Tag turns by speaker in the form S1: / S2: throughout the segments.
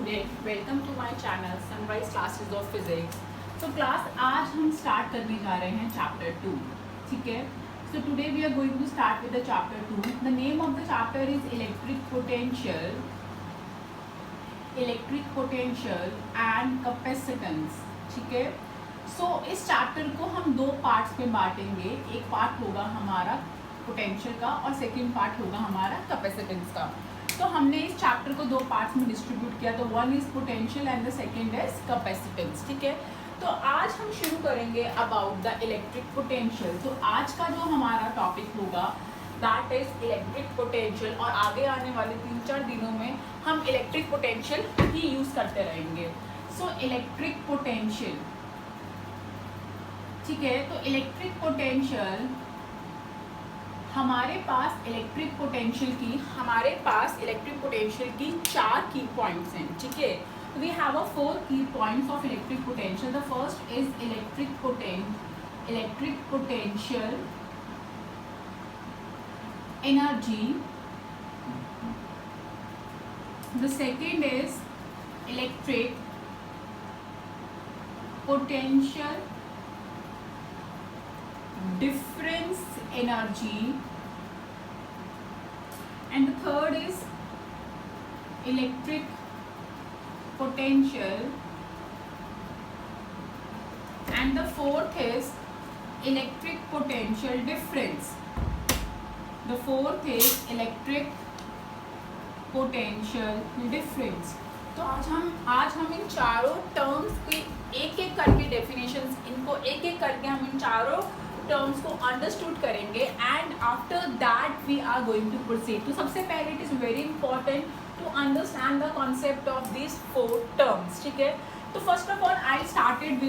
S1: Student, welcome to my channel Sunrise classes of physics. तो class आज हम start करने जा रहे हैं चैप्टर 2, ठीक है। So today we are going to start with the chapter 2। The name of the chapter is electric potential and capacitance, ठीक है। सो इस चैप्टर को हम दो पार्ट्स में बांटेंगे। एक पार्ट होगा हमारा पोटेंशियल का और सेकेंड पार्ट होगा हमारा कैपेसिटेंस का। तो हमने इस चैप्टर को दो पार्ट्स में डिस्ट्रीब्यूट किया, तो one is potential and the second is capacitance, ठीक है। तो आज हम शुरू करेंगे अबाउट द इलेक्ट्रिक पोटेंशियल। तो आज का जो हमारा टॉपिक होगा दैट इज इलेक्ट्रिक पोटेंशियल, और आगे आने वाले 3-4 दिनों में हम इलेक्ट्रिक पोटेंशियल ही यूज करते रहेंगे। सो इलेक्ट्रिक पोटेंशियल, ठीक है। तो इलेक्ट्रिक पोटेंशियल हमारे पास इलेक्ट्रिक पोटेंशियल की 4 की पॉइंट्स हैं, ठीक है। वी हैव 4 की points of electric potential. The first is electric potential energy. The second is electric potential difference energy, and the third is electric potential, and the fourth is electric potential difference. The fourth is electric potential difference. तो आज हम इन चारों terms की एक एक करके definitions, इनको एक एक करके हम इन चारों टर्म्स को अंडरस्टूड करेंगे, and after that we are going to proceed. तो सबसे पहले it is very important to understand the concept of this 4 terms, ठीक है। तो first of all I started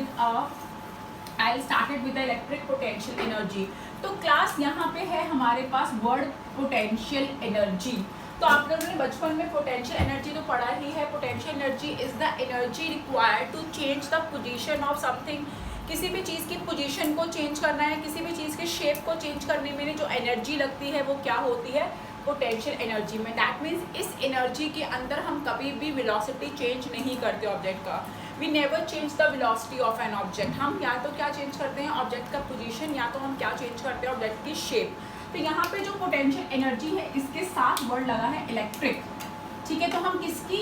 S1: with the electric potential energy. तो class यहाँ पे है हमारे पास वर्ड पोटेंशियल एनर्जी। तो आप लोगों ने बचपन में पोटेंशियल एनर्जी तो पढ़ा ही है। Potential energy is the energy required to change the position of something. किसी भी चीज़ की पोजीशन को चेंज करना है, किसी भी चीज़ के शेप को चेंज करने में जो एनर्जी लगती है वो क्या होती है, पोटेंशियल एनर्जी में। दैट मीन्स इस एनर्जी के अंदर हम कभी भी वेलोसिटी चेंज नहीं करते ऑब्जेक्ट का। We never change the velocity of an object. हम या तो क्या चेंज करते हैं ऑब्जेक्ट का पोजीशन, या तो हम क्या चेंज करते हैं ऑब्जेक्ट की शेप। तो यहाँ पे जो पोटेंशियल एनर्जी है इसके साथ वर्ड लगा है इलेक्ट्रिक, ठीक है। तो हम किसकी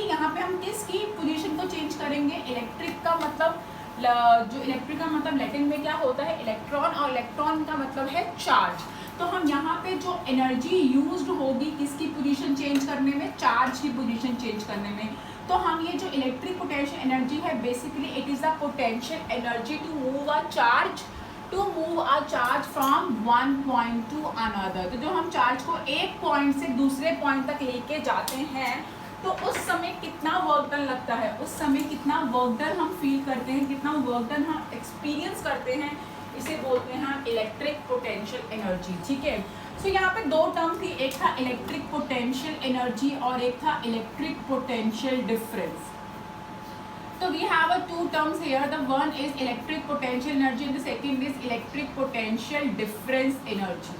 S1: पोजीशन को चेंज करेंगे। इलेक्ट्रिक का मतलब जो इलेक्ट्रिक का मतलब लैटिन में क्या होता है, इलेक्ट्रॉन, और इलेक्ट्रॉन का मतलब है चार्ज। तो हम यहाँ पे जो एनर्जी यूज्ड होगी किसकी पोजीशन चेंज करने में, चार्ज की पोजीशन चेंज करने में। तो हम ये जो इलेक्ट्रिक पोटेंशियल एनर्जी है basically it is the potential energy to move a charge from one point to another. तो जो हम चार्ज को एक पॉइंट से दूसरे पॉइंट तक लेके जाते हैं तो उस समय कितना वर्क डन लगता है, उस समय कितना वर्क डन हम फील करते हैं, कितना वर्क डन हम एक्सपीरियंस करते हैं, इसे बोलते हैं हम इलेक्ट्रिक पोटेंशियल एनर्जी, ठीक है। सो यहाँ पे 2 टर्म थी, एक था इलेक्ट्रिक पोटेंशियल एनर्जी और एक था electric potential difference. So we have 2 terms here. The one is electric potential energy and the second is electric potential difference energy.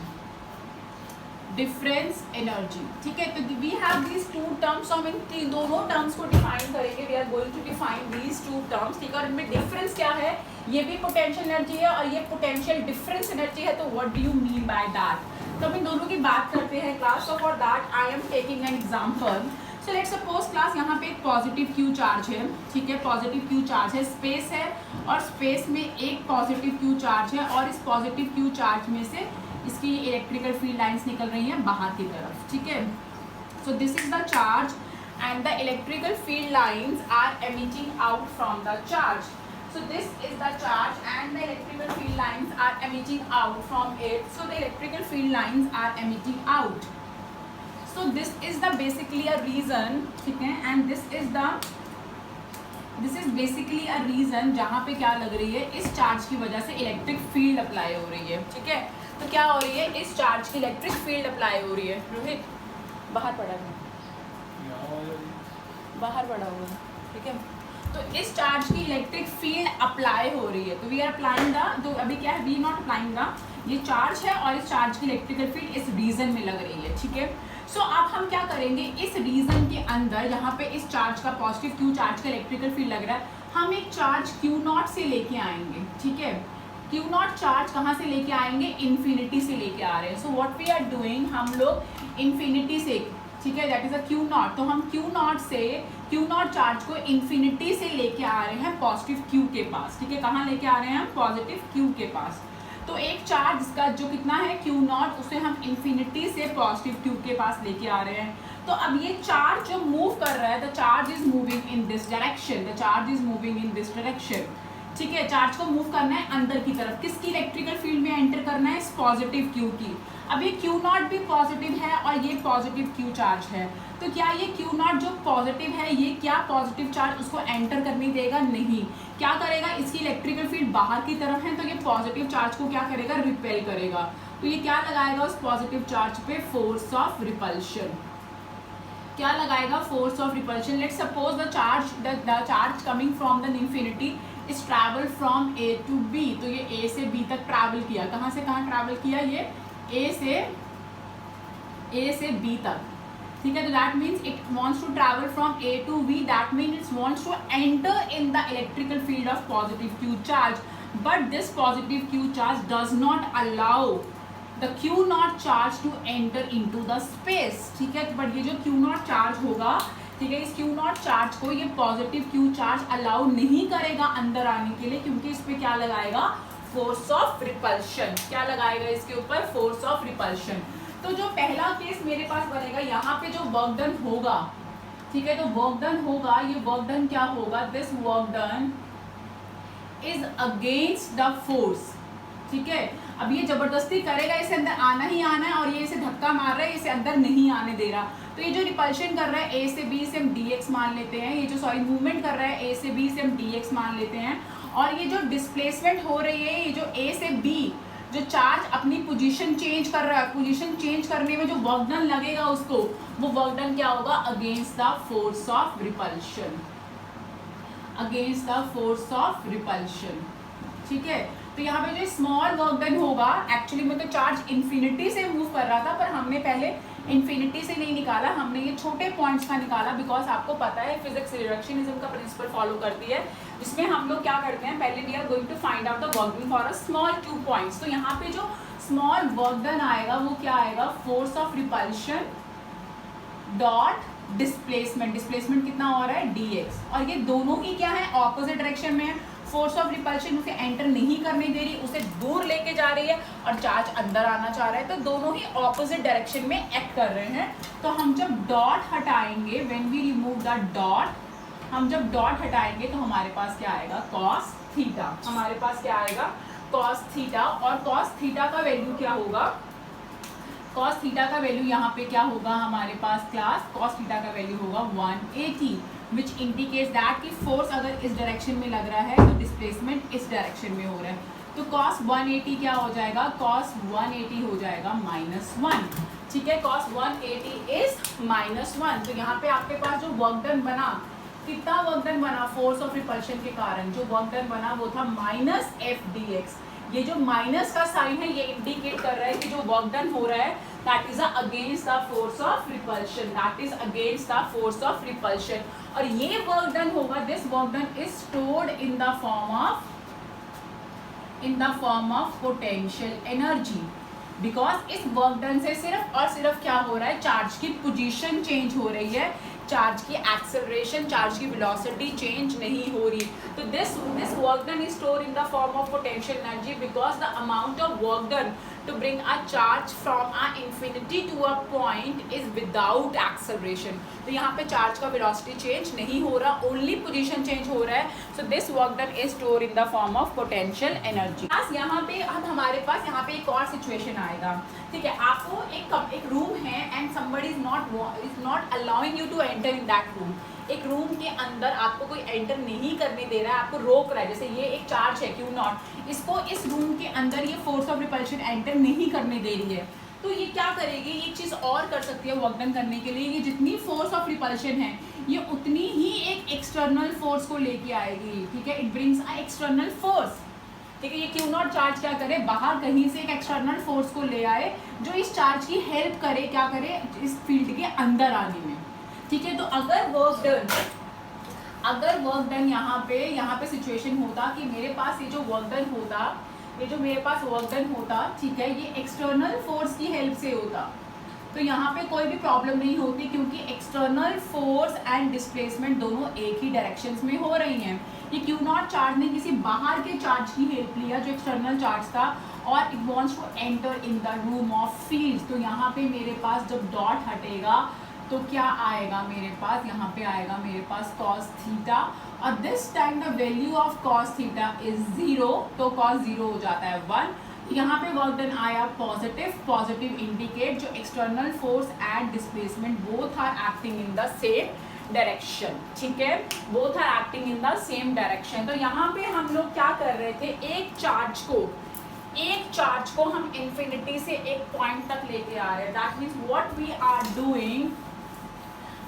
S1: ठीक है। तो we have these 2 terms. हम इन दोनों टर्म्स को डिफाइन करेंगे। We are going to define these 2 terms, ठीक है। और इनमें डिफरेंस क्या है, ये भी पोटेंशियल एनर्जी है और ये पोटेंशियल डिफरेंस एनर्जी है। तो what do you mean by that? तो हम इन दोनों की बात करते हैं class. So for that I am taking an example. So let suppose class यहाँ पे एक पॉजिटिव क्यू चार्ज है, ठीक है। पॉजिटिव क्यू चार्ज है, स्पेस है और स्पेस में एक पॉजिटिव क्यू चार्ज है, और इस पॉजिटिव क्यू चार्ज में से इसकी इलेक्ट्रिकल फील्ड लाइंस निकल रही हैं बाहर की तरफ, ठीक है। So this is the charge and the electrical field lines are emitting out from the charge. So this is the charge and the electrical field lines are emitting out from it. So the electrical field lines are emitting out. So this is the basically a reason, ठीक है, and this is basically a reason जहाँ पे क्या लग रही है, इस charge की वजह से इलेक्ट्रिक फील्ड अप्लाई हो रही है, ठीक है। तो क्या हो रही है, इस चार्ज की इलेक्ट्रिक फील्ड अप्लाई हो रही है। रोहित बाहर पड़ा हुआ, ठीक है। तो इस चार्ज की इलेक्ट्रिक फील्ड अप्लाई हो रही है। तो वी आर अप्लाइंग द, तो अभी क्या है, वी नॉट अप्लाइंग द, ये चार्ज है और इस चार्ज की इलेक्ट्रिकल फील्ड इस रीजन में लग रही है, ठीक है। सो अब हम क्या करेंगे, इस रीजन के अंदर यहाँ पे इस चार्ज का पॉजिटिव क्यू चार्ज का इलेक्ट्रिकल फील्ड लग रहा है, हम एक चार्ज क्यू नॉट से लेके आएंगे, ठीक है। क्यू नॉट चार्ज कहाँ से लेके आएंगे, इन्फिनिटी से लेके आ रहे हैं। So what we are doing, हम लोग इन्फिनिटी से, ठीक है, that is a q not, तो हम क्यू नॉट से क्यू नॉट चार्ज को इन्फिनिटी से लेके आ रहे हैं पॉजिटिव क्यू के पास, ठीक है। कहाँ लेके आ रहे हैं हम, पॉजिटिव क्यू के पास। तो एक चार्ज का जो कितना है क्यू नॉट, उसे हम इन्फिनिटी से पॉजिटिव क्यू के पास लेके आ रहे हैं। तो अब ये चार्ज जो मूव कर रहा है, the charge is moving in this direction, the charge is moving in this direction, ठीक है। चार्ज को मूव करना है अंदर की तरफ, किसकी इलेक्ट्रिकल फील्ड में एंटर करना है, इस पॉजिटिव क्यू की। अब ये क्यू नॉट भी पॉजिटिव है और ये पॉजिटिव क्यू चार्ज है, तो क्या ये क्यू नॉट जो पॉजिटिव है, ये क्या पॉजिटिव चार्ज उसको एंटर करने देगा, नहीं। क्या करेगा, इसकी इलेक्ट्रिकल फील्ड बाहर की तरफ है, तो ये पॉजिटिव चार्ज को क्या करेगा, रिपेल करेगा। तो ये क्या लगाएगा उस पॉजिटिव चार्ज पे, फोर्स ऑफ रिपल्शन। क्या लगाएगा, force of repulsion. Let's suppose the charge coming from the infinity is travel from A to B, तो ये ए से बी तक ट्रैवल किया, कहाँ से कहाँ ट्रैवल किया, ये ए से बी तक, ठीक है। तो that means it wants to travel from A to B, that means it wants to enter in the electrical field of positive q charge, but this positive q charge does not allow the q not charge to enter into the space, ठीक है। But ये जो Q not charge होगा, ठीक है, इस Q not charge को ये पॉजिटिव क्यू चार्ज अलाउ नहीं करेगा अंदर आने के लिए, क्योंकि इस पे क्या लगाएगा, फोर्स ऑफ रिपल्शन। क्या लगाएगा इसके ऊपर, फोर्स ऑफ रिपल्शन। तो जो पहला केस मेरे पास बनेगा, यहाँ पे जो वर्क डन होगा, ठीक है, तो वर्क डन होगा, ये वर्क डन क्या होगा, this work done is against the force, ठीक है। अब ये जबरदस्ती करेगा, इसे अंदर आना ही आना है, और ये इसे धक्का मार रहा है, इसे अंदर नहीं आने दे रहा। तो ये जो रिपल्शन कर रहा है ए से बी से हम dx मान लेते हैं, ये जो मूवमेंट कर रहा है ए से बी से हम dx मान लेते हैं, और ये जो डिस्प्लेसमेंट हो रही है, ये जो ए से बी जो चार्ज अपनी पोजीशन चेंज कर रहा है, पोजीशन चेंज करने में जो वर्क डन लगेगा उसको, वो वर्क डन क्या होगा, against the force of repulsion, against the force of repulsion, ठीक है। तो यहाँ पे जो स्मॉल वर्क डन होगा, एक्चुअली में तो चार्ज इन्फिनिटी से मूव कर रहा था, पर हमने पहले इन्फिनिटी से नहीं निकाला, हमने ये छोटे पॉइंट्स का निकाला, बिकॉज आपको पता है फिजिक्स रिडक्शनिज्म का प्रिंसिपल फॉलो करती है, जिसमें हम लोग क्या करते हैं, पहले we are going to find out the work done for a small 2 points. तो यहाँ पे जो स्मॉल वर्क डन आएगा वो क्या आएगा, force of repulsion dot displacement, displacement कितना हो रहा है, dx, और ये दोनों ही क्या है, ऑपोजिट डायरेक्शन में है। फोर्स ऑफ रिपल्शन उसे एंटर नहीं करने दे रही, उसे दूर लेके जा रही है, और चार्ज अंदर आना चाह रहा है, तो दोनों ही ऑपोजिट डायरेक्शन में एक्ट कर रहे हैं। तो हम जब डॉट हटाएंगे, when we remove the dot, हम जब डॉट हटाएंगे तो हमारे पास क्या आएगा, कॉस थीटा, हमारे पास क्या आएगा, कॉस थीटा। और कॉस थीटा का वैल्यू क्या होगा, कॉस थीटा का वैल्यू यहाँ पे क्या होगा हमारे पास क्लास, कॉस थीटा का वैल्यू होगा 180, विच इंडिकेट्स दैट कि फोर्स अगर इस डायरेक्शन में लग रहा है तो डिस्प्लेसमेंट इस डायरेक्शन में हो रहा है। तो कॉस 180 क्या हो जाएगा, कॉस 180 हो जाएगा -1, ठीक है। Cos 180 is -1। तो यहाँ पे आपके पास जो वर्क डन बना, कितना वर्क डन बना, फोर्स ऑफ रिपल्शन के कारण जो वर्क डन बना वो था -FdX। ये जो माइनस का साइन है ये इंडिकेट कर रहा है कि जो वर्क डन हो रहा है that is against the force of repulsion, that is against the force of repulsion. और ये वर्क डन होगा, this work done is stored in the form of potential energy, because इस वर्क डन से सिर्फ और सिर्फ क्या हो रहा है, चार्ज की पोजीशन चेंज हो रही है, चार्ज की एक्सेलरेशन, चार्ज की वेलोसिटी चेंज नहीं हो रही। तो this work done is store in the form of potential energy, because the amount of work done to bring a charge from a infinity to a point is without acceleration. तो यहाँ पे charge का velocity change नहीं हो रहा, only position change हो रहा है। So this work done is store in the form of potential energy. यहाँ पे अब हमारे पास यहाँ पे एक और सिचुएशन आएगा, ठीक है। आपको एक रूम है and somebody is not allowing you to enter in that room. एक रूम के अंदर आपको कोई एंटर नहीं करने दे रहा है, आपको रोक रहा है। जैसे ये एक चार्ज है क्यू नॉट, इसको इस रूम के अंदर ये फोर्स ऑफ रिपल्शन एंटर नहीं करने दे रही है। तो ये क्या करेगी, ये चीज़ और कर सकती है वर्क डन करने के लिए। ये जितनी फोर्स ऑफ रिपल्शन है ये उतनी ही एक एक्सटर्नल फोर्स को लेके आएगी, ठीक है। It brings a external force, ठीक है। ये क्यू नॉट चार्ज क्या करे, बाहर कहीं से एक एक्सटर्नल फोर्स को ले आए जो इस चार्ज की हेल्प करे, क्या करे, इस फील्ड के अंदर आने में। ठीक है, तो अगर वर्क डन यहाँ पे सिचुएशन होता कि मेरे पास ये जो वर्क डन होता, ठीक है, ये एक्सटर्नल फोर्स की हेल्प से होता, तो यहाँ पे कोई भी प्रॉब्लम नहीं होती क्योंकि एक्सटर्नल फोर्स एंड डिस्प्लेसमेंट दोनों एक ही डायरेक्शंस में हो रही हैं। ये क्यू नॉट चार्ज ने किसी बाहर के चार्ज की हेल्प लिया जो एक्सटर्नल चार्ज था, और it wants to enter in the room of field. तो यहाँ पे मेरे पास जब डॉट हटेगा तो क्या आएगा मेरे पास, यहाँ पे आएगा मेरे पास cos थीटा, और this time the value of cos theta is 0, तो cos 0 हो जाता है 1। यहाँ पे वर्क डन आया पॉजिटिव इंडिकेट जो external force and displacement both are acting in the same direction. ठीक है, both are acting in the same direction. तो यहाँ पे हम लोग क्या कर रहे थे, एक चार्ज को हम इंफिनिटी से एक पॉइंट तक लेके आ रहे हैं। That means what we are doing,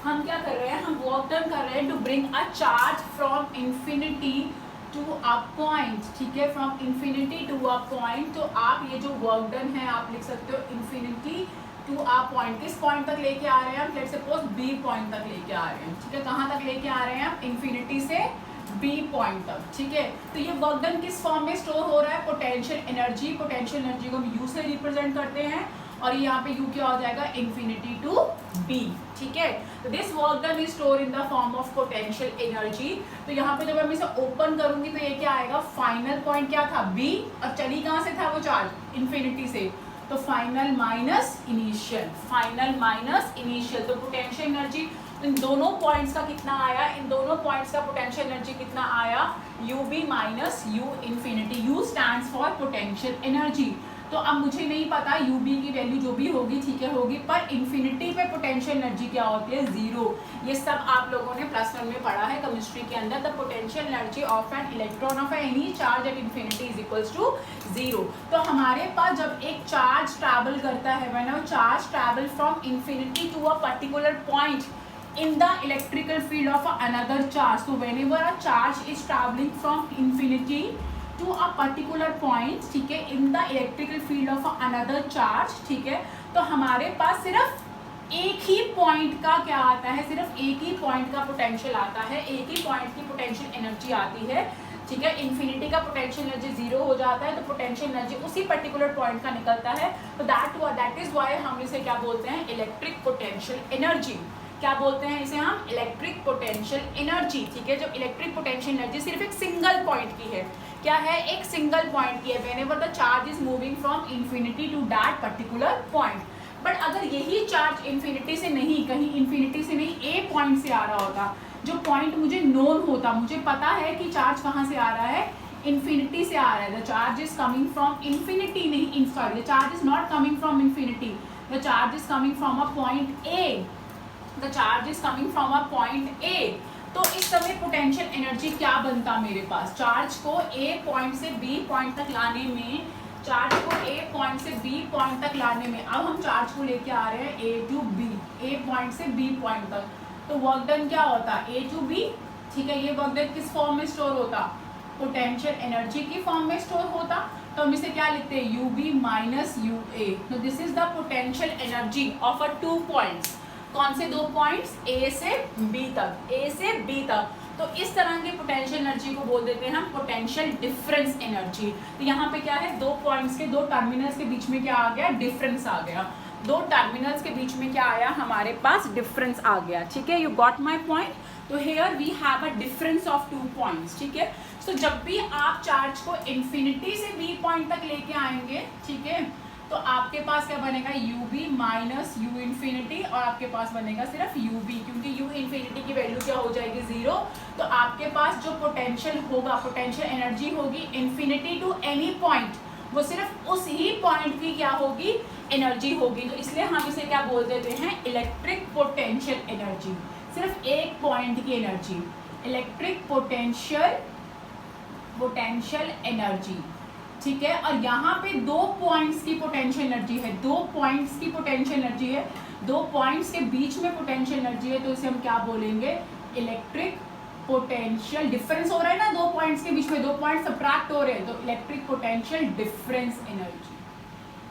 S1: हम क्या कर रहे हैं, हम वर्क डन कर रहे हैं to bring a charge from infinity to a point. ठीक है, from infinity to a point. तो आप ये जो वर्क डन है आप लिख सकते हो इंफिनिटी टू अ पॉइंट। किस पॉइंट तक लेके आ रहे हैं हम, लेट्स सपोज बी पॉइंट तक लेके आ रहे हैं। ठीक है, कहाँ तक लेके आ रहे हैं हम, इंफिनिटी से बी पॉइंट तक। ठीक है, तो ये वर्क डन किस फॉर्म में स्टोर हो रहा है, पोटेंशियल एनर्जी को हम यू से रिप्रेजेंट करते हैं, और यहाँ पे यू क्या हो जाएगा, इंफिनिटी टू बी। ठीक है, तो this work done is store in the form of potential energy. तो यहाँ पे जब मैं इसे ओपन करूंगी तो ये क्या आएगा, फाइनल पॉइंट क्या था, बी, और चली कहाँ से था वो चार्ज, इंफिनिटी से, तो फाइनल माइनस इनिशियल, तो पोटेंशियल एनर्जी इन दोनों पॉइंट्स का कितना आया, इन दोनों पॉइंट्स का पोटेंशियल एनर्जी कितना आया, U B minus U infinity. U stands for potential energy. तो अब मुझे नहीं पता यू बी की वैल्यू जो भी होगी, ठीक है, होगी, पर इन्फिनिटी पे पोटेंशियल एनर्जी क्या होती है, 0। ये सब आप लोगों ने +1 में पढ़ा है केमिस्ट्री के अंदर। The potential energy of an electron of any charge at infinity is equals to 0। तो हमारे पास जब एक चार्ज ट्रैवल करता है, when a charge travel from infinity to a particular point in the electrical field of another charge, so whenever a charge is traveling from infinity to a particular point, ठीक है, in the electrical field of another charge, ठीक है, तो हमारे पास सिर्फ एक ही point का क्या आता है, सिर्फ एक ही पॉइंट का पोटेंशियल आता है, एक ही पॉइंट की पोटेंशियल एनर्जी आती है। ठीक है, इन्फिनिटी का पोटेंशियल एनर्जी 0 हो जाता है, तो पोटेंशियल एनर्जी उसी पर्टिकुलर पॉइंट का निकलता है। तो दैट इज वाई हम इसे क्या बोलते हैं, इलेक्ट्रिक पोटेंशियल एनर्जी। क्या बोलते हैं इसे हम, इलेक्ट्रिक पोटेंशियल एनर्जी। ठीक है, जो इलेक्ट्रिक पोटेंशियल एनर्जी सिर्फ एक सिंगल पॉइंट की है, क्या है, एक सिंगल पॉइंट की है, whenever the charge is moving from infinity to that particular point. But अगर यही चार्ज इन्फिनिटी से नहीं, कहीं इन्फिनिटी से नहीं, ए पॉइंट से आ रहा होता, जो पॉइंट मुझे नोन होता, मुझे पता है कि चार्ज कहाँ से आ रहा है, इन्फिनिटी से आ रहा है, the charge is coming from infinity, नहीं, sorry, the charge is not coming from infinity, the charge is coming from a point A, the charge is coming from a point A. तो इस समय potential energy क्या बनता मेरे पास, charge को ए point से B point तक लाने में, चार्ज को ए पॉइंट से बी पॉइंट तक लाने में, अब हम चार्ज को लेके आ रहे हैं ए टू बी, ए पॉइंट से बी पॉइंट तक, तो वर्क डन क्या होता, ए टू बी। ठीक है, ये वर्क डन किस फॉर्म में स्टोर होता, पोटेंशियल एनर्जी की फॉर्म में स्टोर होता। तो हम इसे क्या लिखते हैं, you B minus U A. तो this is the potential energy of a 2 points. कौन से 2 पॉइंट्स, ए से बी तक, ए से बी तक। तो इस तरह के पोटेंशियल एनर्जी को बोल देते हैं हम पोटेंशियल डिफरेंस एनर्जी। तो यहाँ पे क्या है, 2 पॉइंट्स के 2 टर्मिनल्स के बीच में क्या आ गया, डिफरेंस आ गया, 2 टर्मिनल्स के बीच में क्या आया, हमारे पास डिफरेंस आ गया। ठीक है, यू गॉट माई पॉइंट। तो here we have a difference of 2 points. ठीक है, तो जब भी आप चार्ज को इन्फिनिटी से बी पॉइंट तक लेके आएंगे, ठीक है, तो आपके पास क्या बनेगा, U B minus U infinity, और आपके पास बनेगा सिर्फ यू बी, क्योंकि यू इन्फिनिटी की वैल्यू क्या हो जाएगी, 0। तो आपके पास जो पोटेंशियल होगा, पोटेंशियल एनर्जी होगी इन्फिनिटी टू एनी पॉइंट, वो सिर्फ उस ही पॉइंट की क्या होगी, एनर्जी होगी। तो इसलिए हम इसे क्या बोल देते हैं, इलेक्ट्रिक पोटेंशियल एनर्जी, सिर्फ एक पॉइंट की एनर्जी, इलेक्ट्रिक पोटेंशियल एनर्जी। ठीक है, और यहाँ पे 2 पॉइंट्स की पोटेंशियल एनर्जी है, 2 पॉइंट्स की पोटेंशियल एनर्जी है, 2 पॉइंट्स के बीच में पोटेंशियल एनर्जी है, तो इसे हम क्या बोलेंगे, इलेक्ट्रिक पोटेंशियल डिफरेंस हो रहा है ना दो पॉइंट्स के बीच में, दो पॉइंट सब्ट्रैक्ट हो रहे हैं, तो इलेक्ट्रिक पोटेंशियल डिफरेंस एनर्जी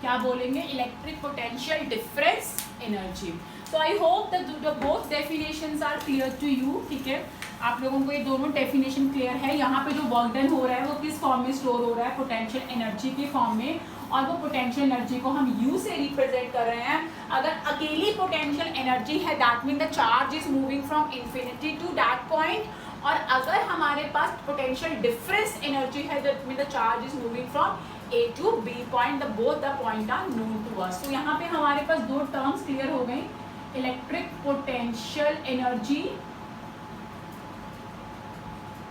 S1: क्या बोलेंगे, इलेक्ट्रिक पोटेंशियल डिफरेंस एनर्जी। तो I hope that both definitions are clear to you. ठीक है, आप लोगों को ये दोनों डेफिनेशन क्लियर है। यहाँ पे जो वर्क डन हो रहा है वो किस फॉर्म में स्टोर हो रहा है, पोटेंशियल एनर्जी के फॉर्म में, और वो पोटेंशियल एनर्जी को हम यू से रिप्रेजेंट कर रहे हैं। अगर अकेली पोटेंशियल एनर्जी है that mean the charge is moving from infinity to that point, और अगर हमारे पास पोटेंशियल डिफरेंस एनर्जी है that mean the charge is moving from A to B point, the both the point are known to us। तो यहाँ पे हमारे पास दो टर्म्स क्लियर हो गई, इलेक्ट्रिक पोटेंशियल एनर्जी।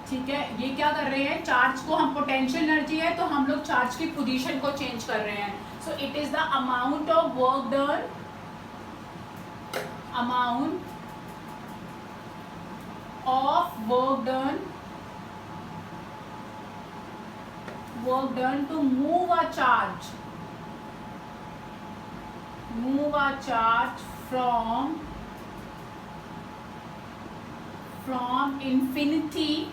S1: ठीक है, ये क्या कर रहे हैं, चार्ज को हम पोटेंशियल एनर्जी है तो हम लोग चार्ज की पोजीशन को चेंज कर रहे हैं। So it is the amount of work done, amount of work done to move a charge from infinity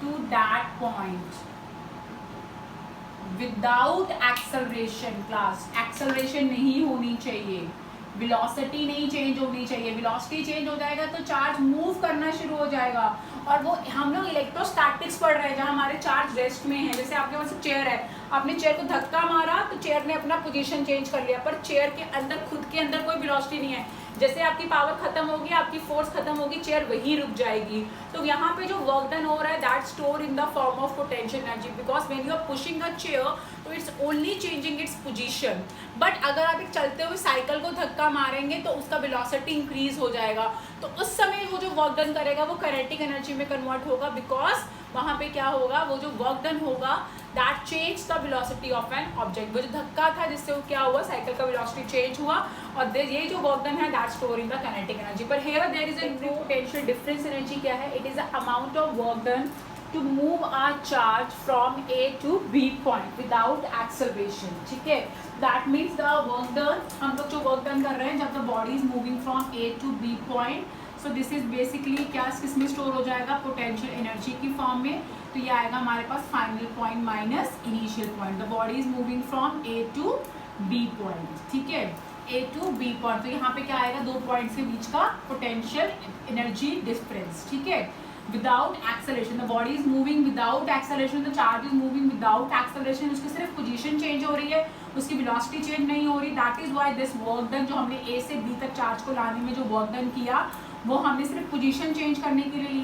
S1: to that point without acceleration। Class acceleration नहीं होनी चाहिए, वेलोसिटी नहीं चेंज होनी चाहिए। वेलोसिटी चेंज हो जाएगा तो चार्ज मूव करना शुरू हो जाएगा, और वो हम लोग इलेक्ट्रोस्टैटिक्स पढ़ रहे हैं जहाँ हमारे चार्ज रेस्ट में है। जैसे आपके पास चेयर है, आपने चेयर को धक्का मारा तो चेयर ने अपना पोजीशन चेंज कर लिया, पर चेयर के अंदर खुद के अंदर कोई वेलोसिटी नहीं है। जैसे आपकी पावर खत्म होगी, आपकी फोर्स खत्म होगी, चेयर वहीं रुक जाएगी। तो यहाँ पे जो वर्क डन हो रहा है that store in the form of potential energy, because when you are pushing a chair तो it's only changing its position. But अगर आप एक चलते हुए साइकिल को धक्का मारेंगे तो उसका वेलोसिटी इंक्रीज हो जाएगा, तो उस समय वो जो वर्क डन करेगा वो काइनेटिक एनर्जी में कन्वर्ट होगा, बिकॉज वहाँ पे क्या होगा, वो जो वर्क डन होगा that change the velocity of an object. वो जो धक्का था जिससे वो क्या हुआ, साइकिल का वेलोसिटी चेंज हुआ, और ये जो वर्क डन है that store in the kinetic energy. पर here there is a potential difference energy क्या है, it is the amount of work done to move our charge from A to B point without acceleration। ठीक है, that means the work done, हम लोग जो work done कर रहे हैं जब the body is moving from A to B point, so this is basically क्या किसमें स्टोर हो जाएगा, पोटेंशियल एनर्जी की फॉर्म में। तो ये आएगा हमारे पास final point minus initial point, the body is moving from A to B point। ठीक है, A to B point, तो यहाँ पे क्या आएगा, दो पॉइंट्स के बीच का पोटेंशियल एनर्जी डिफरेंस। ठीक है, without acceleration, the body is moving without acceleration, the charge is moving without acceleration, उसकी सिर्फ पोजीशन चेंज हो रही है, उसकी वेलोसिटी चेंज नहीं हो रही। That is why this work done, जो हमने ए से बी तक चार्ज को लाने में जो वर्क डन किया वो हमने सिर्फ पोजीशन चेंज करने के लिए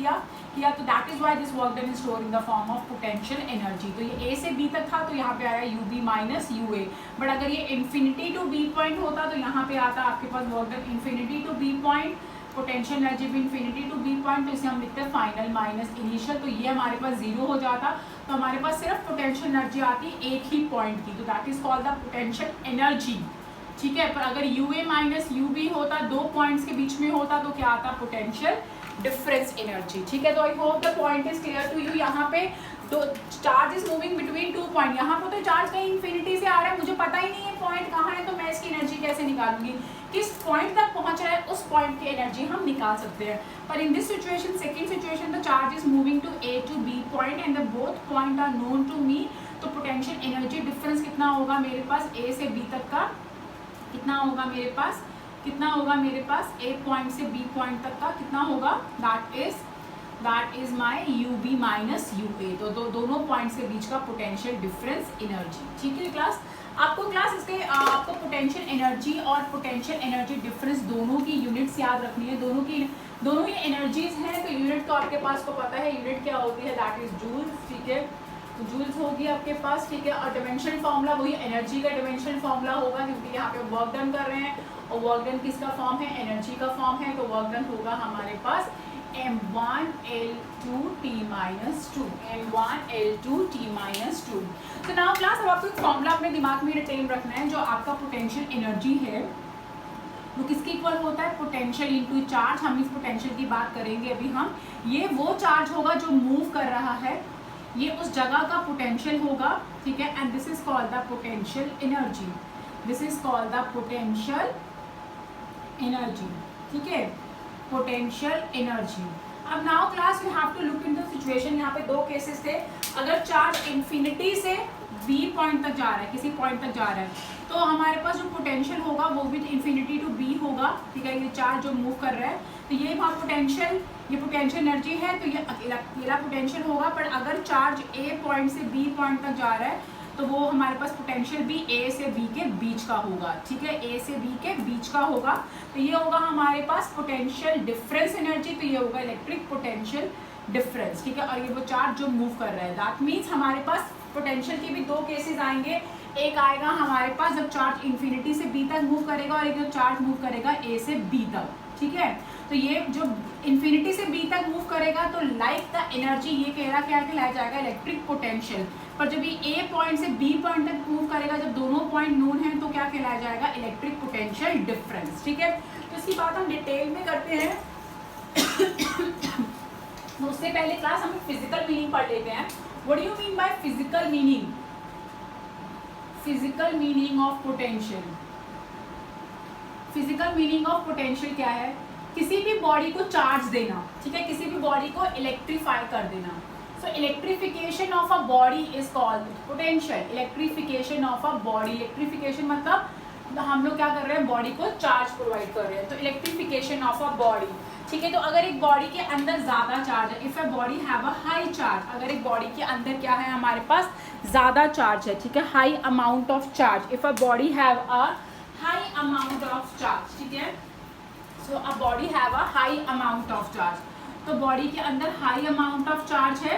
S1: किया, तो that is why this work done is store in the form of potential energy. तो ये ए से बी तक था तो यहाँ पे आया U B minus U A, but अगर ये इन्फिनिटी टू बी पॉइंट होता तो यहाँ पे आता आपके पास work done infinity to B point, potential energy भी इन्फिनिटी टू बी पॉइंट, तो इसे हम लिखते हैं फाइनल माइनस इनिशियल, तो ये हमारे पास जीरो हो जाता, तो हमारे पास सिर्फ पोटेंशियल एनर्जी आती एक ही पॉइंट की, तो that is called the potential energy. ठीक है, पर अगर U A minus U B होता, दो पॉइंट्स के बीच में होता, तो क्या आता, पोटेंशियल डिफरेंस एनर्जी। ठीक है, तो I hope the point is clear to you. यहाँ पे तो charge is moving between two point, यहाँ पे तो चार्ज कहीं इन्फिनिटी से आ रहा है, मुझे पता ही नहीं है पॉइंट कहाँ है, तो मैं इसकी एनर्जी कैसे निकालूंगी, किस पॉइंट तक पहुंच रहा है उस पॉइंट की एनर्जी हम निकाल सकते हैं। पर in this situation, second situation, the charge is moving to A to B point and the both point are known to me, तो पोटेंशियल एनर्जी डिफरेंस कितना होगा मेरे पास, ए से बी तक का कितना होगा मेरे पास, कितना होगा मेरे पास ए पॉइंट से बी पॉइंट तक का कितना होगा, that is my U B minus U A, तो दोनों पॉइंट्स के बीच का पोटेंशियल डिफरेंस एनर्जी। ठीक है क्लास, आपको क्लास इसके आपको पोटेंशियल एनर्जी और पोटेंशियल एनर्जी डिफरेंस दोनों की यूनिट्स याद रखनी है, दोनों ही एनर्जीज हैं, तो यूनिट तो आपके पास को पता है, यूनिट क्या होती है, दैट इज जूल्स। ठीक है, तो जूल्स होगी आपके पास। ठीक है, और डिमेंशन फार्मूला वही एनर्जी का डिमेंशन फार्मूला होगा, क्योंकि यहाँ पे वर्क डन कर रहे हैं, और वर्क डन किसका फॉर्म है, एनर्जी का फॉर्म है, तो वर्क डन होगा हमारे पास m1l2t minus 2, m1l2t minus 2। तो नाउ क्लास अब आपको एक फॉर्मूला अपने दिमाग में रिटेन रखना है, जो आपका पोटेंशियल एनर्जी है वो किसके इक्वल होता है, पोटेंशियल इनटू चार्ज। हम इस पोटेंशियल की बात करेंगे अभी हम, ये वो चार्ज होगा जो मूव कर रहा है, ये उस जगह का पोटेंशियल होगा। ठीक है, and this is called the potential energy, this is called the potential energy. ठीक है, पोटेंशियल एनर्जी। अब now class you have to look in the situation, यहाँ पे दो केसेस थे। अगर चार्ज इन्फिनिटी से बी पॉइंट तक जा रहा है, किसी पॉइंट तक जा रहा है, तो हमारे पास जो पोटेंशियल होगा वो भी इन्फिनिटी टू बी होगा, ठीक है। ये चार्ज जो मूव कर रहा है, तो ये वहाँ पोटेंशियल, ये पोटेंशियल एनर्जी है, तो ये अकेला पोटेंशियल होगा। पर अगर चार्ज ए पॉइंट से बी पॉइंट तक जा रहा है, तो वो हमारे पास पोटेंशियल भी ए से बी के बीच का होगा, ठीक है, ए से बी के बीच का होगा। तो ये होगा हमारे पास पोटेंशियल डिफरेंस एनर्जी, तो ये होगा इलेक्ट्रिक पोटेंशियल डिफरेंस, ठीक है। और ये वो चार्ज जो मूव कर रहा है, दैट मीन्स हमारे पास पोटेंशियल के भी दो केसेस आएंगे। एक आएगा हमारे पास जब चार्ज इन्फिनिटी से बी तक मूव करेगा, और एक जब चार्ज मूव करेगा ए से बी तक, ठीक है। तो ये जो इन्फिनिटी से बी तक मूव करेगा, तो लाइक द एनर्जी, ये क्या कहलाया जाएगा, इलेक्ट्रिक पोटेंशियल। पर जब ये ए पॉइंट से बी पॉइंट तक मूव करेगा, जब दोनों पॉइंट नोन हैं, तो क्या कहलाया जाएगा, इलेक्ट्रिक पोटेंशियल डिफरेंस, ठीक है। तो इसकी बात हम डिटेल में करते हैं। तो उससे पहले क्लास हम फिजिकल मीनिंग पढ़ लेते हैं। What do you mean by physical meaning? Physical meaning of potential, physical meaning of potential क्या है? किसी भी बॉडी को चार्ज देना, ठीक है, किसी भी बॉडी को इलेक्ट्रीफाई कर देना। So electrification of a body is called potential. Electrification of a body, electrification मतलब हम लोग क्या कर रहे हैं, बॉडी को चार्ज प्रोवाइड कर रहे हैं, तो इलेक्ट्रिफिकेशन ऑफ अ बॉडी, ठीक है। तो अगर एक बॉडी के अंदर ज्यादा चार्ज है, if a body have a high charge, अगर एक बॉडी के अंदर क्या है, हमारे पास ज्यादा चार्ज है, ठीक है, high amount of charge, if a body have a high amount of charge, ठीक है। So a body have a high amount of charge, तो बॉडी के अंदर हाई अमाउंट ऑफ चार्ज है,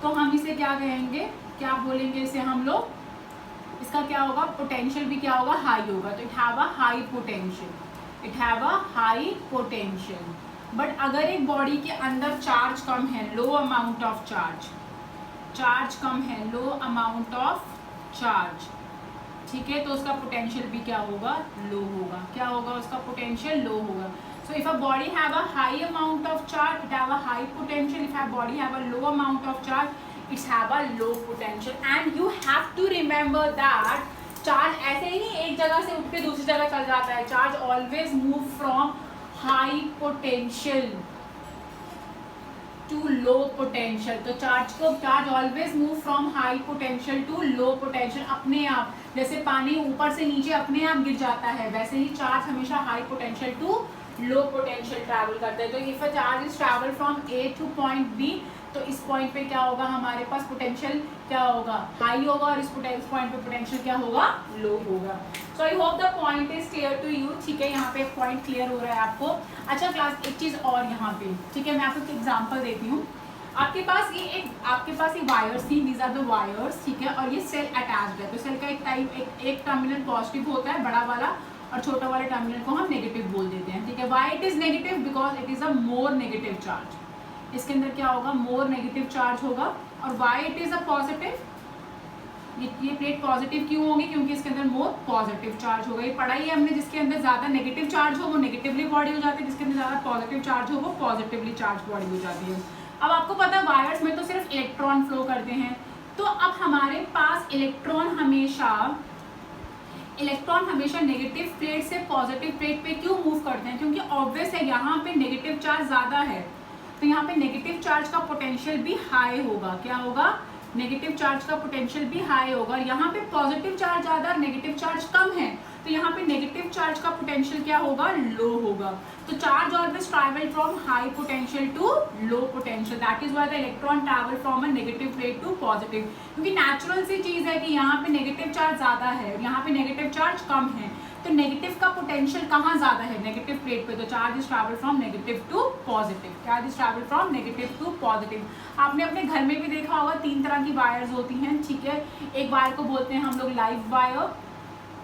S1: तो हम इसे क्या कहेंगे, क्या बोलेंगे इसे हम लोग, इसका क्या होगा, पोटेंशियल भी क्या होगा, हाई होगा। तो it have a high potential, it have a high potential. But अगर एक बॉडी के अंदर चार्ज कम है, low amount of charge, charge कम है, लो अमाउंट ऑफ चार्ज, ठीक है, तो उसका पोटेंशियल भी क्या होगा, लो होगा। क्या होगा, उसका पोटेंशियल लो होगा। So if a body have a high amount of charge, it have a high potential. If a body have a low amount of charge, it have a low potential. And you have to remember that charge ऐसे ही नहीं एक जगह से उठ के दूसरी जगह चल जाता है। Charge always move from high potential to low potential. तो charge always move from high potential to low potential अपने आप, जैसे पानी ऊपर से नीचे अपने आप गिर जाता है, वैसे ही चार्ज हमेशा high potential to low potential travel करता है। तो if a charge is travel from A to point B, तो इस पॉइंट पे क्या होगा, हमारे पास पोटेंशियल क्या होगा, हाई होगा, और इस पॉइंट पे पोटेंशियल क्या होगा, लो होगा। So I hope the point is clear to you, ठीक है। यहाँ पे एक पॉइंट क्लियर हो रहा है आपको। अच्छा क्लास, एक चीज और यहाँ पे, ठीक है, मैं आपको एक एग्जाम्पल देती हूँ। आपके पास ये वायर्स थी, दीज आर द वायर्स, ठीक है, और ये सेल अटैच्ड है। तो सेल का एक टर्मिनल पॉजिटिव होता है, बड़ा वाला, और छोटा वाले टर्मिनल को हम नेगेटिव बोल देते हैं, ठीक है। Why it is negative, because it is a more negative charge. इसके अंदर क्या होगा, मोर नेगेटिव चार्ज होगा। और why it is a positive, ये प्लेट पॉजिटिव क्यों होगी, क्योंकि इसके अंदर मोर पॉजिटिव चार्ज होगा। ये पढ़ा ही है हमने, जिसके अंदर ज्यादा नेगेटिव चार्ज हो वो नेगेटिवली बॉडी हो जाती है, जिसके अंदर ज्यादा पॉजिटिव चार्ज हो वो पॉजिटिवली चार्ज बॉडी हो जाती है। अब आपको पता है वायर्स में तो सिर्फ इलेक्ट्रॉन फ्लो करते हैं, तो अब हमारे पास इलेक्ट्रॉन हमेशा नेगेटिव प्लेट से पॉजिटिव प्लेट पे क्यों मूव करते हैं, क्योंकि ऑब्वियस है यहाँ पे नेगेटिव चार्ज ज्यादा है, तो यहाँ पे नेगेटिव चार्ज का पोटेंशियल भी हाई होगा। क्या होगा, नेगेटिव चार्ज का पोटेंशियल भी हाई होगा। यहाँ पे पॉजिटिव चार्ज ज्यादा और नेगेटिव चार्ज कम है, तो यहाँ पे नेगेटिव चार्ज का पोटेंशियल क्या होगा, लो होगा। तो charge always travel from high potential to low potential, that is why the electron travel from a negative plate to positive, क्योंकि नेचुरल सी चीज है कि यहाँ पे नेगेटिव चार्ज ज्यादा है और यहाँ पे नेगेटिव चार्ज कम है, तो नेगेटिव का पोटेंशियल कहाँ ज्यादा है, नेगेटिव प्लेट पे। तो charge is travel from negative to positive, charge is travel from negative to positive. आपने अपने घर में भी देखा होगा, 3 तरह की वायर्स होती हैं, ठीक है। एक वायर को बोलते हैं हम लोग लाइव वायर,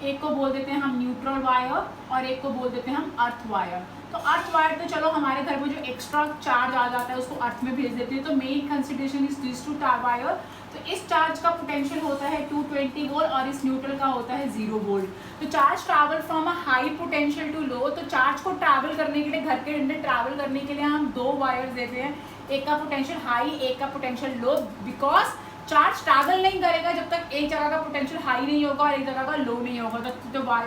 S1: एक को बोल देते हैं हम न्यूट्रल वायर, और एक को बोल देते हैं हम अर्थ वायर। तो अर्थ वायर तो चलो हमारे घर में जो एक्स्ट्रा चार्ज आ जाता है उसको अर्थ में भेज देते हैं, तो main consideration is this two wire. तो इस चार्ज का पोटेंशियल होता है 220 वोल्ट और इस न्यूट्रल का होता है 0 वोल्ट। तो charge travel from a high potential to low, तो चार्ज को ट्रैवल करने के लिए, घर के अंदर ट्रैवल करने के लिए हम 2 वायर्स देते हैं, एक का पोटेंशियल हाई, एक का potential low, because charge travel नहीं करेगा जब तक एक जगह का पोटेंशियल हाई नहीं होगा और एक जगह का लो नहीं होगा।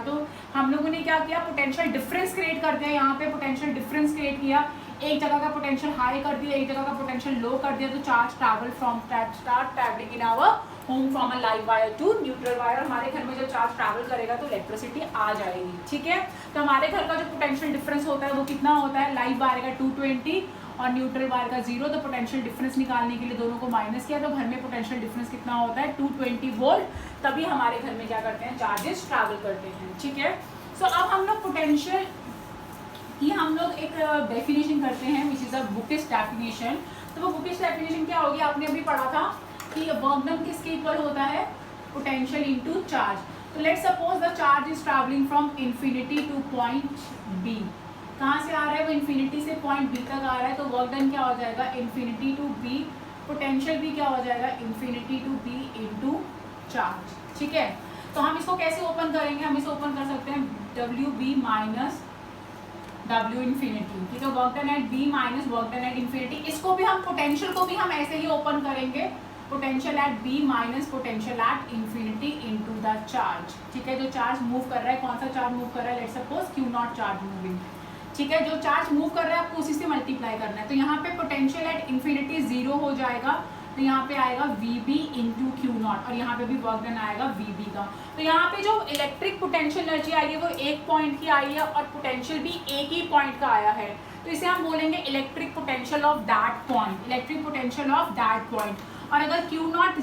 S1: तो हम लोगों ने क्या किया, पोटेंशियल डिफरेंस क्रिएट कर दिया, यहाँ पे पोटेंशियल डिफरेंस क्रिएट किया, एक जगह का पोटेंशियल हाई कर दिया, एक जगह का पोटेंशियल लो कर दिया, तो charge travel from start travelling in our home from a live wire to neutral wire. हमारे घर में जब चार्ज ट्रैवल करेगा तो इलेक्ट्रिसिटी आ जाएगी, ठीक है। तो हमारे घर का जो पोटेंशियल डिफरेंस होता है वो कितना होता है, लाइव वायर का 220 और न्यूट्रल वायर का 0। तो पोटेंशियल डिफरेंस निकालने के लिए दोनों को माइनस किया, तो घर में पोटेंशियल डिफरेंस कितना होता है 220 वोल्ट। तभी हमारे घर में क्या करते हैं, चार्जेस ट्रैवल करते हैं, ठीक है। सो अब हम लोग पोटेंशियल की हम लोग एक डेफिनेशन करते हैं which is a bookish definition. तो वो बुकिश डेफिनेशन क्या होगी, आपने अभी पढ़ा था कि वर्क डन किसके इक्वल होता है, पोटेंशियल इनटू चार्ज। तो let's suppose the charge is travelling from infinity to point B. कहाँ से आ रहा है वो, इन्फिनिटी से पॉइंट बी तक आ रहा है, तो वर्क डन क्या हो जाएगा, इन्फिनिटी टू बी, पोटेंशियल भी क्या हो जाएगा, infinity to B into charge, ठीक है। तो हम इसको कैसे ओपन करेंगे, हम इसे ओपन कर सकते हैं W B minus W infinity, ठीक है। Work done at B minus work done at infinity. इसको भी हम पोटेंशियल को भी हम ऐसे ही ओपन करेंगे, potential at B minus potential at infinity into the charge, ठीक है। जो चार्ज मूव कर रहा है, कौन सा चार्ज मूव कर रहा है, let's suppose Q not charge moving, ठीक है। जो चार्ज मूव कर रहा है आपको उसी से मल्टीप्लाई करना है। तो यहाँ पे पोटेंशियल एट इन्फिनिटी 0 हो जाएगा, तो यहाँ पे आएगा V B into Q naught, और यहाँ पे भी वर्क डन आएगा वी बी का। तो यहाँ पे जो इलेक्ट्रिक पोटेंशियल एनर्जी आई है वो एक पॉइंट की आई है, और पोटेंशियल भी एक ही पॉइंट का आया है, तो इसे हम बोलेंगे electric potential of that point, electric potential of that point. और अगर क्यू नॉट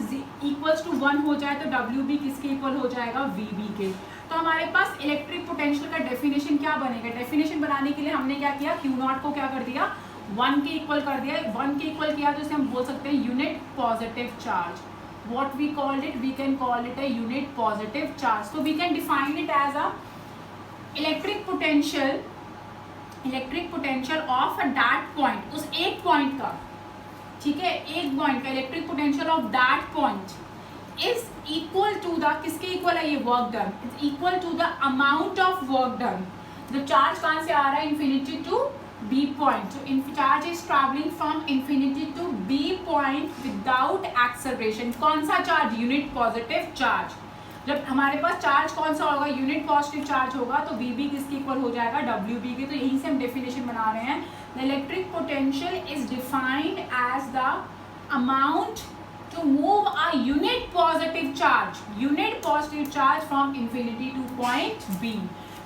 S1: इक्वल्स टू 1 हो जाए तो डब्ल्यू बी किसके इक्वल हो जाएगा, वी बी के। तो हमारे पास इलेक्ट्रिक पोटेंशियल का डेफिनेशन क्या बनेगा, डेफिनेशन बनाने के लिए हमने क्या किया, क्यू नॉट को क्या कर दिया, 1 के इक्वल कर दिया। 1 के इक्वल किया तो इसे हम बोल सकते हैं unit positive charge. What we called it, we can call it a unit positive charge. So we can define it as a electric potential of a that point, उस एक पॉइंट का, ठीक है, एक पॉइंट का electric potential of that point is equal to the, किसके equal है ये, work done, is equal to the amount of work done. जब चार्ज कहाँ से आ रहा है, infinity to B point, so charge is traveling from infinity to B point without acceleration। कौन सा चार्ज, यूनिट पॉजिटिव चार्ज। जब हमारे पास चार्ज कौन सा होगा, यूनिट पॉजिटिव चार्ज होगा, तो वी बी किसके इक्वल हो जाएगा, डब्ल्यू बी के। तो यहीं से हम डेफिनेशन बना रहे हैं, the electric potential is defined as the amount to move a unit positive charge from infinity to point B,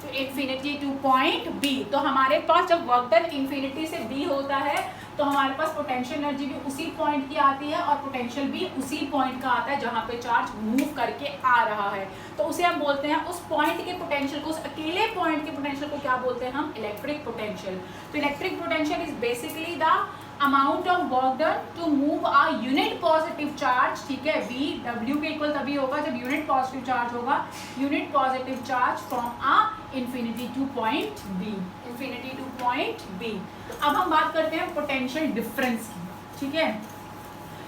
S1: तो इन्फिनिटी टू पॉइंट बी। तो हमारे पास जब वर्क डन इन्फिनिटी से बी होता है तो हमारे पास पोटेंशियल एनर्जी भी उसी पॉइंट की आती है, और पोटेंशियल भी उसी पॉइंट का आता है जहाँ पे चार्ज मूव करके आ रहा है। तो उसे हम बोलते हैं, उस पॉइंट के पोटेंशियल को, उस अकेले पॉइंट के पोटेंशियल को क्या बोलते हैं हम, इलेक्ट्रिक पोटेंशियल। तो electric potential is basically the amount of work done to move a unit positive charge, ठीक है। वी डब्ल्यू के इक्वल तभी होगा जब यूनिट पॉजिटिव चार्ज होगा, unit positive charge from a infinity to point B, infinity to point B. अब हम बात करते हैं पोटेंशियल डिफरेंस की, ठीक है।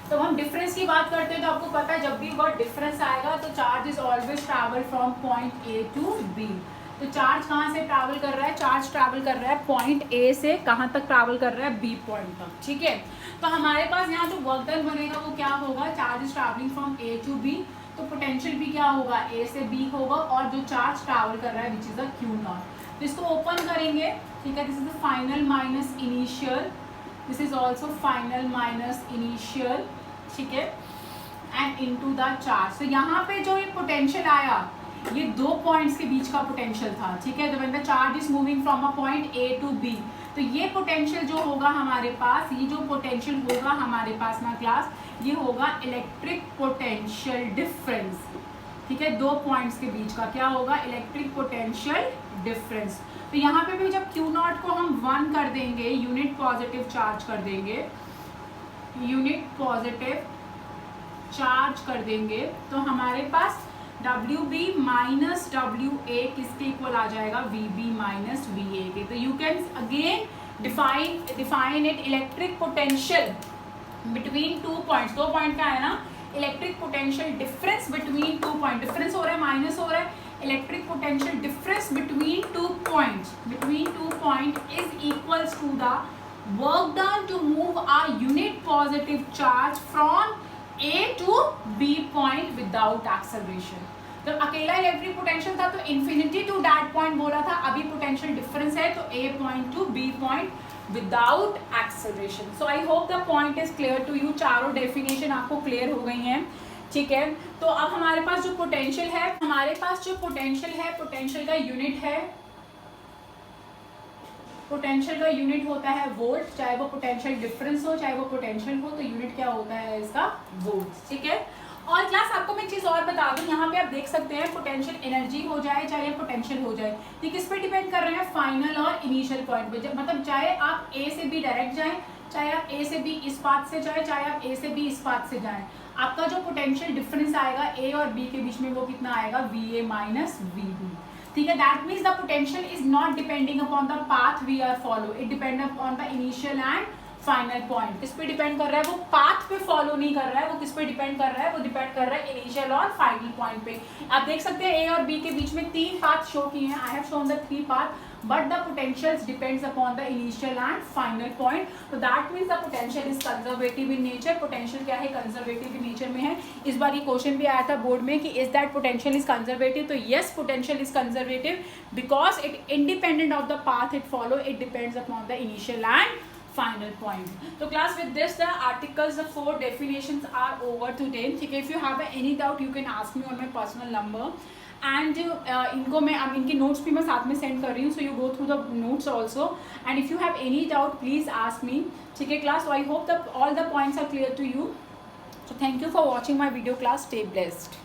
S1: तो हम डिफरेंस की बात करते हैं, तो आपको पता है जब भी वर्ड डिफरेंस आएगा तो charge is always travel from point A to B. तो चार्ज कहाँ से ट्रैवल कर रहा है, चार्ज ट्रैवल कर रहा है पॉइंट ए से कहाँ तक ट्रैवल कर रहा है, बी पॉइंट तक, ठीक है। तो हमारे पास यहाँ जो वर्क डन बनेगा वो क्या होगा, charge is travelling from A to B, तो पोटेंशियल भी क्या होगा, ए से बी होगा, और जो चार्ज ट्रैवल कर रहा है which is a q not. तो इसको ओपन करेंगे, ठीक है, this is the final minus initial, this is also final minus initial, ठीक है, एंड इनटू द चार्ज। तो यहाँ पे जो ये पोटेंशियल आया ये दो पॉइंट्स के बीच का पोटेंशियल था, ठीक है। तो when the charge is moving from a point A to B, तो ये पोटेंशियल जो होगा हमारे पास, ये जो पोटेंशियल होगा हमारे पास ना क्लास, ये होगा इलेक्ट्रिक पोटेंशियल डिफरेंस, ठीक है। दो पॉइंट्स के बीच का क्या होगा, इलेक्ट्रिक पोटेंशियल डिफरेंस। तो यहाँ पे भी जब क्यू नॉट को हम 1 कर देंगे, यूनिट पॉजिटिव चार्ज कर देंगे, यूनिट पॉजिटिव चार्ज कर देंगे, तो हमारे पास W B minus W A किसके इक्वल आ जाएगा, V B minus V A के। तो you can again define it, electric potential between two points, दो पॉइंट का है ना, electric potential difference between two point, difference हो रहा है, माइनस हो रहा है, electric potential difference between two point is equals to the work done to move a unit positive charge from A to B point without acceleration। जब अकेला electric potential था तो इन्फिनिटी टू दैट पॉइंट बोला था, अभी potential difference है तो A point to B point without acceleration. So I hope the point is clear to you. चारों डेफिनेशन आपको क्लियर हो गई हैं, ठीक है। तो अब हमारे पास जो पोटेंशियल है, पोटेंशियल का यूनिट है, पोटेंशियल का यूनिट होता है वोल्ट, चाहे वो पोटेंशियल डिफरेंस हो चाहे वो पोटेंशियल हो, तो यूनिट क्या होता है इसका, वोल्ट, ठीक है। और क्लास आपको मैं एक चीज और बता दूं, यहाँ पे आप देख सकते हैं पोटेंशियल एनर्जी हो जाए चाहे पोटेंशियल हो जाए, ये किस पे डिपेंड कर रहे हैं, फाइनल और इनिशियल पॉइंट पे। मतलब चाहे आप ए से बी डायरेक्ट जाएं, चाहे आप ए से बी इस पाथ से जाए, चाहे आप ए से बी इस पाथ से जाएं, आपका जो पोटेंशियल डिफरेंस आएगा ए और बी के बीच में वो कितना आएगा, V A minus V B, ठीक है। That means the potential is not depending upon the path we are follow, it depend upon the initial and final point. किस पे डिपेंड कर रहा है, वो पाथ पे फॉलो नहीं कर रहा है, वो किस पे डिपेंड कर रहा है, वो डिपेंड कर रहा है इनिशियल और फाइनल पॉइंट पे। आप देख सकते हैं ए और बी के बीच में 3 पाथ शो किए हैं, I have shown the 3 path, but the potentials depends upon the initial and final point, so that means the potential is conservative in nature। potential क्या है, conservative in nature में है। इस बार ये क्वेश्चन भी आया था बोर्ड में कि is that potential is conservative, तो yes potential is conservative because it independent of the path it follow, it depends upon the initial and final point। तो class with this the articles, the 4 definitions are over today, ठीक है। if you have any doubt you can ask me on my personal number and इनको मैं अब इनकी notes भी मैं साथ में सेंड कर रही हूँ, so you go through the notes also, and if you have any doubt please ask me, ठीक है class. I hope the all the points are clear to you. So thank you for watching my video class, stay blessed.